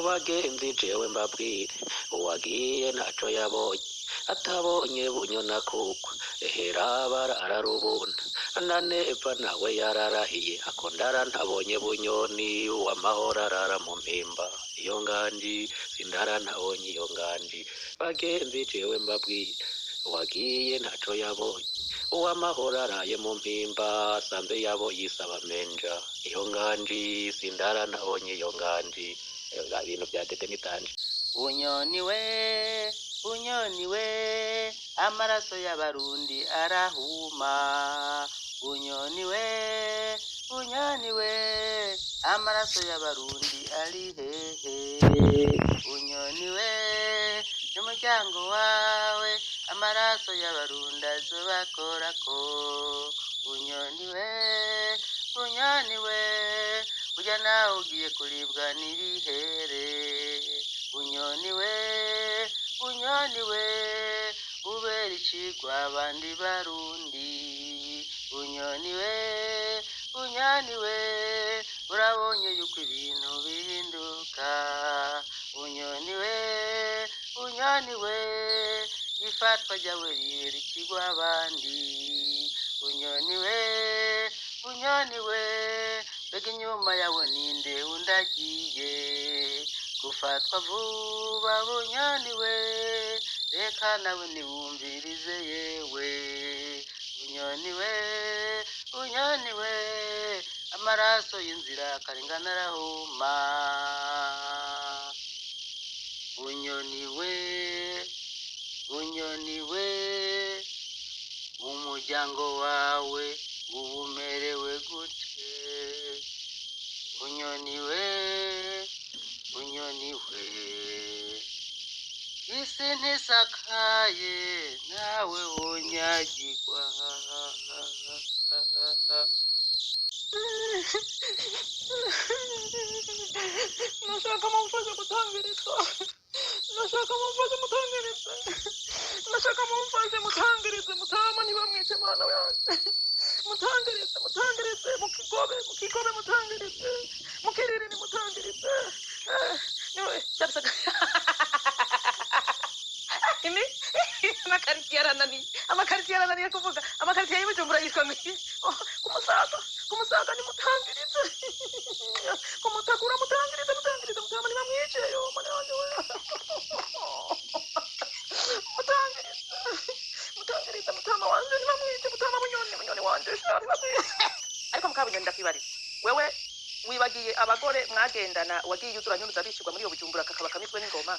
bagenzi jewe mbabwire uwagiye ntaco yabonye atabonye bunyona kuko ehera barararubunda naneva nawe yararahiye akondara ntabonye bunyoni w'amahoro arara mu mpimba iyo nganji sindara ntabonye iyo nganji bagenzi jewe mbabwire uwagiye ntaco yabonye uw'amahoro araye mu mpimba asanze yabo yisaba menja iyo nganji sindara ntabonye iyo nganji ibintu bya dede nitanje bunyoni we amaraso y'abarundi arahuma bunyoni we amaraso y'abarundi ari hehe bunyoni we n'umuryango wawe amaraso y'abarundi azobakorako bunyoni we ujya nawe ugiye kuribwa n'irihere bunyoni we ubera icigwa abandi barundi bunyoni we urabonye yuko ibintu bihinduka bunyoni we ifatwa ryawe ribera icigwa abandi bunyoni we mbega inyuma yawe ninde undagiye gufatwa vuba bunyoni we reka nawe niwumvirize yewe bunyoni we amaraso y'inzira karengana arahuma bunyoni we umuryango wawe ubumerewe gute bunyoni we isi ntisakaye nawe wonyagirwa nashaka mumfashe gutangiritsa mutama ntibamwice mwana yanjye mutangiritse mukigobe mutangiritse mukiriri mutangiritse niwe cyabisaka ini amakaritiye arananiye kuvuga amakaritiye y'Ibujumbura yitwa ngiki kumusaga ni mutangiritse kumutakura mutangiritse mutama ntibamwice yo mwana wanjye we mutangiritse mutama wanjye ntibamwice mutama bunyoni wanjye ariko mukabunyoni ndakwibariza wewe wibagiye abagore mwagendana wagiye uzuranyuruza bishirwa muri iyo Bujumbura kakaba kamizwe n'ingoma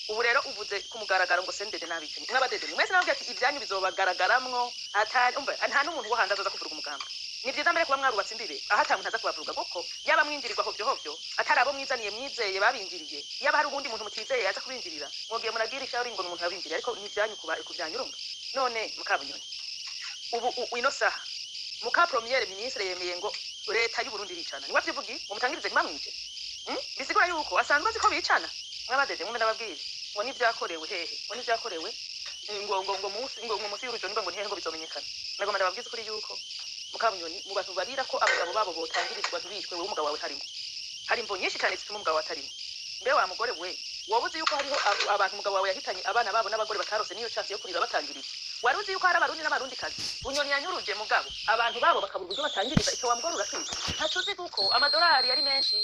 ubu rero uvuze kumugaragaro ngo sendede nabikenye mwabadede mwese nababwiye ati ibyanyu bizobagaragaramwo atari nta n'umuntu wo hanze azoza kuvuga umugamba ni byiza mbere kuba mwarubatse imbibe aho ata muntu aza kubavuga kuko yaba mwinjirirwa hovyo atari abo mwizaniye mwizeye babinjiriye yaba hari ubundi muntu mutizeye yaza kubinjirira mwogiye muragira ishari ngo umuntu yabinjiriye ariko ni ibyanyu kubyanyurumva none mukabunyoni ubu ino saha muka premier ministre yemeye ngo leta y'u Burundi ricana niwe byivugi ngo mutangirize nimamwije bisigura yuko asanzwe ziko bicana mwabadede mwe ndababwire ngo nivyakorewe hehe ngo nivyakorewe ngo musi y'urujo niba ngo ntihe ngo bizomenyekana nagomba ndababwize kuri yuko mukabunyoni mu bantu barira ko abagabo babo botangirizwa ntibishwe wowe umugabo wawe harimo hari imvo nyinshi cyane zituma umugabo watarimo mbe wa mugore we wabuze yuko hariho abantu umugabo wawe yahitanye abana babo n'abagore batarose niyo chance yo kurira batangiriza wari uzi yuko hari abarundi n'abarundi kazi bunyoni yanyuruje mugabo abantu babo bakabura uburyo batangiriza icyo wamugore uratuze ntaco uzi kuko amadolari yari menshi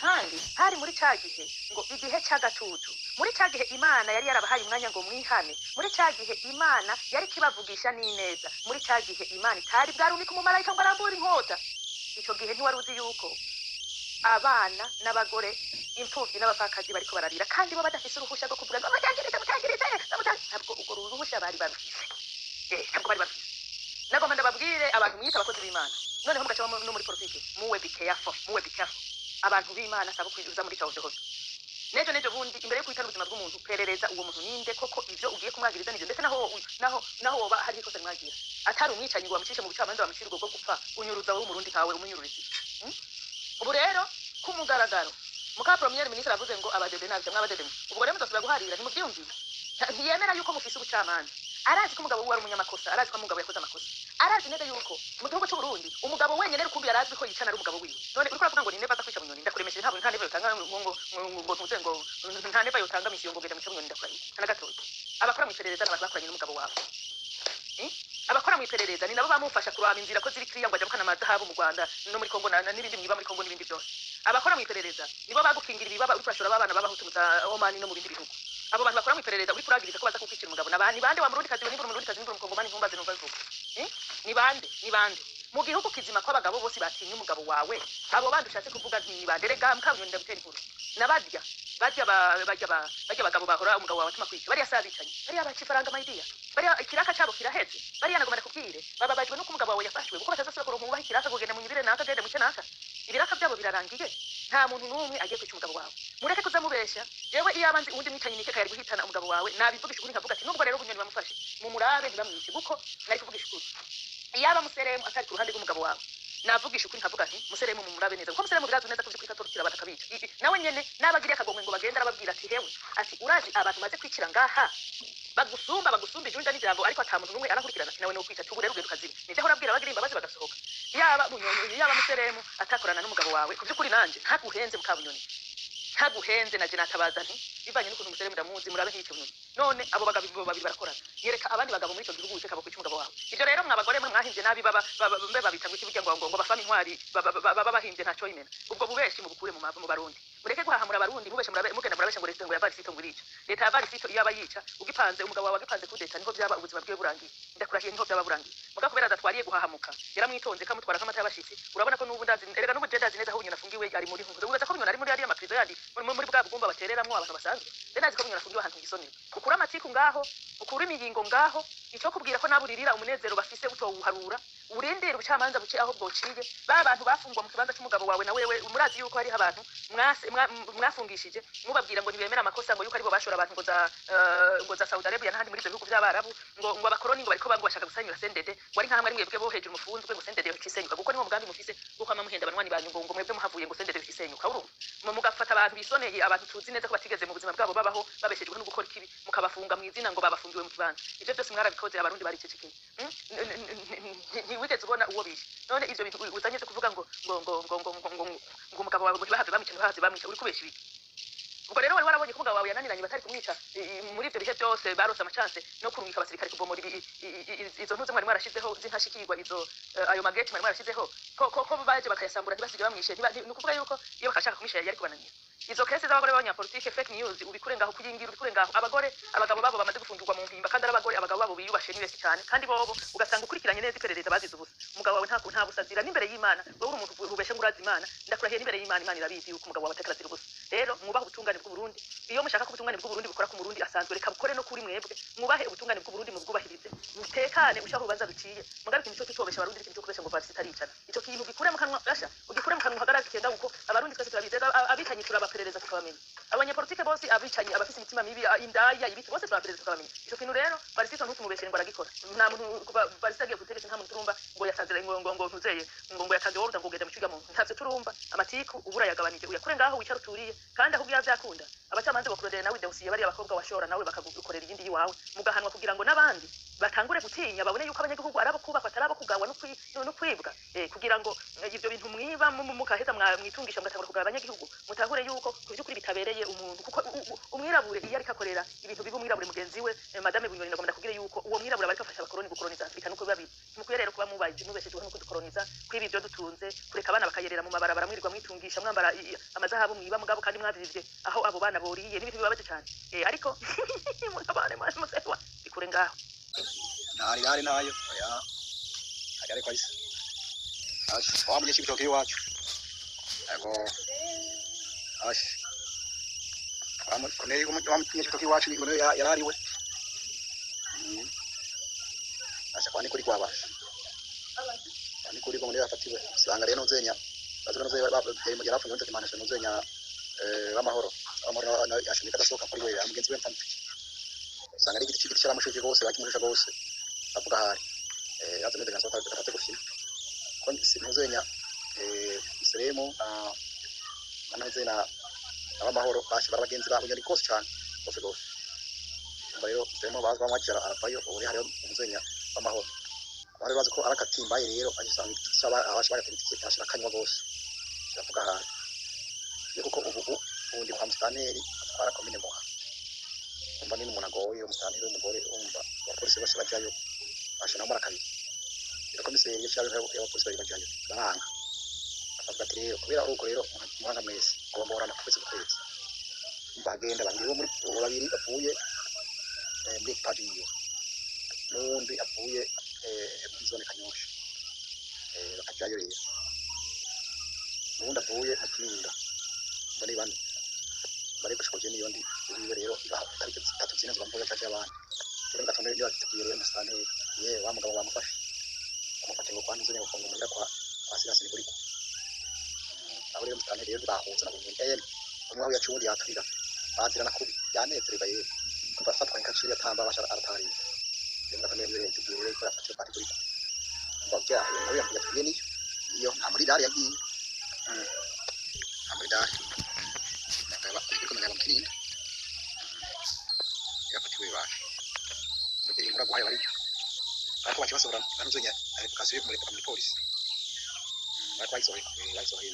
kandi hari muri cagihe ngo igihe cy'agatutu muri cagihe Imana yari yarabahaye umwanya ngo mwihane muri cagihe Imana yari kibavugisha n'ineza muri cagihe Imana itari bwaruni ku mumarayika ngo arambura inkota ico gihe ntiwari uzi yuko abana n'abagore imfuvyi n'abapfakazi bariko bararira kandi bo badafise uruhusha rwo kuvuga ngo mutangirize ntabwo ubwo ruhusha bari bafise ntabwo bari bafise nagomba ndababwire abantu mwita abakozi b'Imana noneho mugaca no muri politike muwe be careful abantu b'Imana sabo kwijuza muri cyaho hose nejo bundi imbere yo kwitana ubuzima bw'umuntu perereza uwo muntu ninde koko ivyo ugiye kumwagiriza nivyo ndetse naho woba hari ikosa mwagira atari umwicanyi ngo bamucishe mu bucamanza bamushira ubwo gupfa unyuruza wowe umurundi kawe umunyururizi ubu rero kumugaragaro muka premier ministre avuze ngo abadede nabyo mwabadede ubwo rero muzosubira guharira ntimuvyumvira ntiyemera yuko mufise ubucamanza arazi ko umugabo we ari umunyamakosa, arazi ko umugabo yakoze amakosa, arazi neza yuko mu gihugu cy'u Burundi umugabo wenyine rukumbi yarazwi ko yicana ari umugabo wiwe. None uriko uravuga ngo ni neva kwica Bunyoni, ndakuremeshe nta neva yotanga ngo tuze ngo nta neva yotanga misiyo ngo genda mu Bunyoni ndakurahiye na gatoya. Abakora mu iperereza n'abantu bakoranye n'umugabo wawe, abakora mu iperereza ni nabo bamufasha kuraba inzira ko ziri kiriya ngo ajya gukana amazahabu mu Rwanda no muri Kongo n'ibindi mwiba muri Kongo n'ibindi byose. Abakora mu iperereza nibo bagukingira ibibaba uriko urashora abana b'abahutu muza Oman no mu bindi bihugu. Abo bantu bakora mu iperereza uri kuragiriza ko baza kukwicira umugabo nabandi bande wa Murundi kazi n'iburu Murundi kazi n'iburu Mukongomani ntumbaze numva bivuga. Ni bande mu gihugu kizima ko abagabo bose batinye umugabo wawe. Abo bandi ushatse kuvuga ni bande rega mukabyo ndabitera inkuru nabadya bajya abagabo bahora umugabo wawe atuma kwica bari yasabicanye bari abacifaranga maidia bari ikiraka cyabo kiraheze bari yanagomera kubwire bababajwe nuko umugabo wawe yafashwe kuko batazasubira kuronka umubaha ikiraka kugenda mu nyibire naka genda mu cyenaka ibiraka byabo birarangiye nta muntu n'umwe agiye kwica umugabo wawe. Mureke kuzamubesha jewe iyo abanzi undi mwitanye nike kayari guhitana umugabo wawe nabivugisha ukuri nkavuga ati nubwo rero Bunyoni bamufashe mu murabe ntibamwice kuko nari kuvugisha ukuri iyaba Museremu atari ku ruhande rw'umugabo wawe navugisha ukuri nkavuga nti Museremu mu murabe neza kuko Museremu birazi neza ko kwita torukira batakabica nawe nyene nabagiriye akagomwe ngo bagenda arababwira ati hewe ati urazi abantu maze kwicira ngaha bagusumba ijunda n'ijambo ariko ata muntu n'umwe arakurikirana ati nawe no kwica tugure rugendo kazini nije aho urabwira abagira imbabazi bagasohoka yaba Bunyoni yaba Museremu atakorana n'umugabo wawe kuvyukuri nanje ntaguhenze Mukabunyoni ntaguhenze naje natabaza nti bivanye n'ukuntu Museremu ndamuzi murabe nk'icyo Bunyoni none abo bagabo babiri barakorana yereka abandi bagabo muri ico gihugu uteka bakwica umugabo wawe. Ivyo rero mwabagore mwe mwahinze nabi babita ngo ikibirya ngo bafame intwari babahinze ntaco imena ubwo bubeshi mu bukure mu Barundi mureke guhahamura Abarundi mubeshe mugenda murabesha ngo leta ngo yavari sito ngurica leta yavari sito iyo abayica ugipanze umugabo wawe agipanze kudeta niho byaba ubuzima bwiwe burangiye ndakurahiye niho byaba burangiye muga kubera adatwariye guhahamuka yaramwitonze kamutwara kamata y'abashitsi urabona ko nubu ndazi erega nubu jenda zineza aho Bunyoni afungiwe ari muri hunguze ubaza ko Bunyoni ari muri ari amakrizo yandi muri bwa bugumba batereramwo abantu basanzwe ndazi ko Bunyoni afungiwe ahantu gisonera ukura amatiku ngaho ukura imiyingo ngaho ico kubwira ko naburirira umunezero bafise utowuharura urendera ubucamanza buce aho bwociye abantu bafungwa mu kibanza cy'umugabo wawe na wewe murazi yuko hari abantu mwafungishije mubabwira ngo nibemera amakosa ngo yuko aribo bashora abantu ngo za Saudi Arabia n'ahandi muri ibyo bihugu by'abarabu ngo abakoroni ngo bariko bashaka gusanyira sendede wari nka hamwe ari mwebwe bo hejuru mufunzwe ngo sendede yokisenyuka kuko niho mugambi mufise kuko muhenda abanwani banyu ngo mwebwe muhavuye ngo sendede yokisenyuka urumva mugafata abantu bisoneye abantu tuzi neza ko batigeze mu buzima bwabo babaho babeshejwe no gukora ikibi mukabafunga mu izina ngo babafungiwe mu kibanza ivyo byose mwarabikoze Abarundi baricecekeye ntiwigeze ubona uwo bishe none ivyo bintu uzanye cyo kuvuga ngo umugabo wawe ngo ntibahave bamwica uri kubesha ibiki ubwo rero wari warabonye ko umugabo wawe yananiranye batari kumwica muri ivyo bihe byose barose amachance no kurungika abasirikare kubomora izo ntuze mwari mwarashizeho zintashikirwa izo ayo mageti mwari mwarashizeho ko baje bakayasambura ntibasige bamwishe nukuvuga yuko iyo bakashaka kumwisha yari kubananira izo kese z'abagore b'abanyapolitike fake news ubikure ngaho kuyingira ubikure ngaho abagabo babo bamaze gufungirwa mu mpimba kandi abagabo babo biyubashe nibese cyane kandi bobo ugasanga ukurikiranye neza iperereza bazize ubusa umugabo wawe nta busazira n'imbere y'Imana wowe uri umuntu rubeshe ngurazi Imana ndakurahiye n'imbere y'Imana Imana irabizi yuko umugabo wawe atakazira ubusa rero mwubahe ubutungane bw'u Burundi iyo mushaka ko ubutungane bw'u Burundi bukora ku Murundi asanzwe reka bukore no kuri mwebwe mwubahe ubutungane bw'u Burundi mubwubahirize mutekane ushaho ubanza ruciye mugaruke imico tutobesha Abarundi ikintu cyo kubesha ngo bafite aricana ico kintu gikure mu kanwa gasha ugikure mu kanwa hagara kigenda uko Abarundi twese turabizeza abitanyi turabaperereza tukabamenya abanyapolitike bose abicanyi abafise imitima mibi indaya ibiki bose turaperereza tukabamenya ico kintu rero barisito ntutumubeshe ngo aragikora nta muntu barisagiye kutegeka nta muntu turumva ngo yatanze ngo ntuzeye ngo yatanze woruda ngo ugenda mu cyuga muntu ntavyo turumva amatiku ubura yagabanije uyakure ngaho wicara uturiye kandi aho byakunda abacamanze bakurondera nawe dosiye bari abakobwa washora nawe bakagukorera iyindi yiwawe mugahanwa kugira ngo nabandi batangure gutinya babone yuko abanyagihugu arabo kubakwa atarabo kugawa no kwibwa kugira ngo ivyo bintu mwiba mukaheza mwitungisha mugatangura kugaba abanyagihugu mutahure yuko kuvyukuri bitabereye umuntu kuko umwirabure iyo ariko akorera ibintu bibi umwirabure mugenzi we madame Bunyoni nagomba kugira yuko uwo mwirabure bariko afasha abakoroni gukoloniza Afrika nuko biba bibi mukuye rero kuba mubaje mubeshejeho nuko dukoloniza kwiba ivyo dutunze kureka abana bakayerera mu mabarabara mwirirwa mwitungisha mwambara amazahabu mwiba mugabo kandi mwavivye aho abo bana boriye n'ibintu bibabaje cyane ariko mukabane musewa bikure ngaho ntari nayo ya agare kwise wamunye kibitoke iwacu ego kuneri wamunye kibitoke iwacu ni yarariwe kwani kuri kwabasha kwani kuri ko muri yafatiwe sanga rero nzenya bazana nzenya yarafunye nzenya manashe nzenya b'amahoro yashimika dasoka kuri we amugenzi we mfamfiki sanga ari igiti cyaramushije gose bakimurisha gose avuga hari yazanye nzenya soka gatatu gufina ko sinzenya Museremu nzenya ab'amahoro bashi barabagenzi babo nyari kose cyane gose rero demo bazwa mwakira arapayo uri hariyo umuzenya w'amahoro bari bazi ko arakatimbaye rero agisanga saba abashaka kwitse ashira kanywa gose yavuga aha kuko ubundi kwa mustaneri atwara komine moha umva ni umuntu agoye umustaneri w'umugore umva abapolisi bose bajyayo ashana muri kabiri rero komiseri yashaje y'abapolisi bari bajyayo baranga avuga ati rero kubera uko rero muhanga mwese ngomborana kwezi kwezi bagenda bangiye muri babiri avuye muri padiyo n'undi avuye muri zone kanyosha bakajyayo rero n'undi avuye mu kirinda muri bane bari gushikoje niyo ndi uriwe rero tariki 3 zine z'amvura cyaje abandi rero ngatondo niyo atuye rero musane ye wa mugabo bamufashe amufate ngo kwanze nyo kongo muri kwa asirasi kuri ko abo rero musane rero bahuza na bunyene umwe aho yacundi yaturira bazira nakubi yanezerwa ye bafatwa nkaciri yatamba bashara aratari rero ngatondo rero tugiye rero ko yafatwa pati kuri ko mbabya ngo yatuye niyo iyo nta muri dali yagiye nta muri dali ariko nagaba mkirinda yafatiwe baje ndetse inkura guhaye bari ariko bakibasobora banuzenya kasiye kumureka muri polisi ariko bayisohoye